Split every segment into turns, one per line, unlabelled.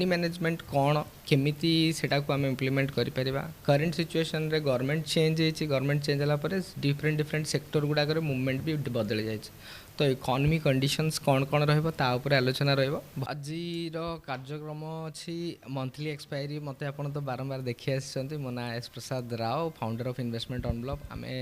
Management कौन केमिति सेटा को आम इम्प्लीमेंट करि परिबा करंट सिचुएशन रे गवर्नमेंट चेंज होइछि गवर्नमेंट चेंज होला परे डिफरेंट सेक्टर गुडा करे मूवमेंट भी बदल जाइछि तो इकोनॉमी कंडीशंस कौन कौन रहइबो ता ऊपर आलोचना रहइबो आजिर कार्यक्रम अछि मंथली एक्सपायरी मते आपण तो बारंबार देखि आछंती मो ना S Prasad Rao founder of investment unblock आमे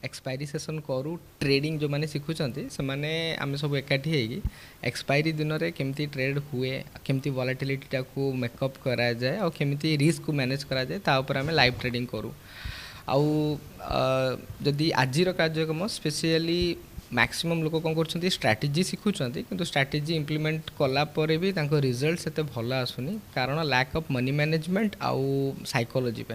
एक्सपायरी सेशन करूँ ट्रेडिंग जो मैंने शिखुंट से मैंने आम सब एकाठी एक्सपायरी दिन में केमती ट्रेड हुए केमती वॉलेटिलिटी को मेकअप करा जाए और केमती रिस्क को मैनेज करा जाए ता ऊपर आम लाइव ट्रेडिंग करूँ आउ जदि आजिर कार्यक्रम स्पेशली मैक्सिमम लोक कौन कर स्ट्रैटेजी शिखुंट किंतु स्ट्रैटेजी इम्प्लीमेंट कलापर भी रिजल्ट से भल आसुनी कारण लैक ऑफ मनी मैनेजमेंट आउ साइकोलॉजी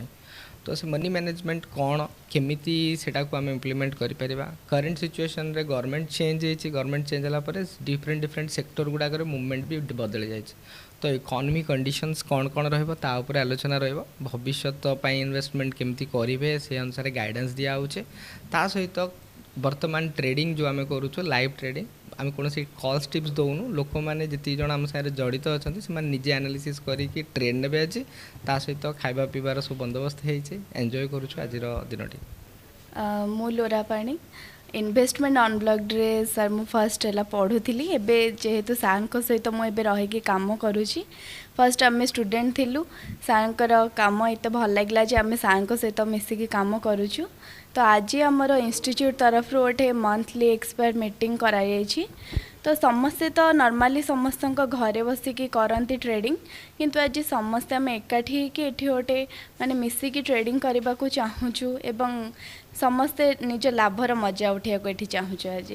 तो से मनी मैनेजमेंट कौन केमिति सेटा को आम इम्प्लीमेंट करि परिबा करंट सिचुएशन रे गवर्नमेंट चेंज होइछि गवर्नमेंट चेंज होला परे डिफरेंट सेक्टर गुडा करे मूवमेंट भी बदल जाइछि तो इकोनॉमी कंडीशंस कौन कौन रहइबो ता ऊपर आलोचना रहइबो भविष्यत पई इन्वेस्टमेंट केमिति करिवे से अनुसार गाइडेंस दिया होचे ता सहित वर्तमान ट्रेडिंग जो आम करूँ लाइव ट्रेडिंग आम कौन कल्स टिप्स दौनु लोक मैंने जी जन आम सारे जड़ित अच्छा से निजे एनालिसिस करके ट्रेड ने आज ता सहित खाଇବା पीबार सब बंदोबस्त एंजॉय करुछु आज दिनटी
मु लोरा पाणी इन्वेस्टमेंट अनब्लॉक्ड रे सर मु फर्स्ट है पढ़ुली एवं जेहेतु सार सहित मुझे रही कम करुँची फर्स्ट आम स्टूडेंट थिलु सार काम एत भल लगे आम सार सहित मिसिकी काम करुचु तो आज आमर इंस्टीट्यूट तरफ गोटे मंथली एक्सपर्ट मीटिंग कराई तो समस्ते तो नॉर्मली समस्त घरे बसिकी करती ट्रेडिंग किंतु आज समस्ते आम एकाठी कि एठी गोटे माने मिसिकी ट्रेडिंग करने को चाहूँ एवं समस्ते निज लाभर मजा उठा को चाहूँ आज।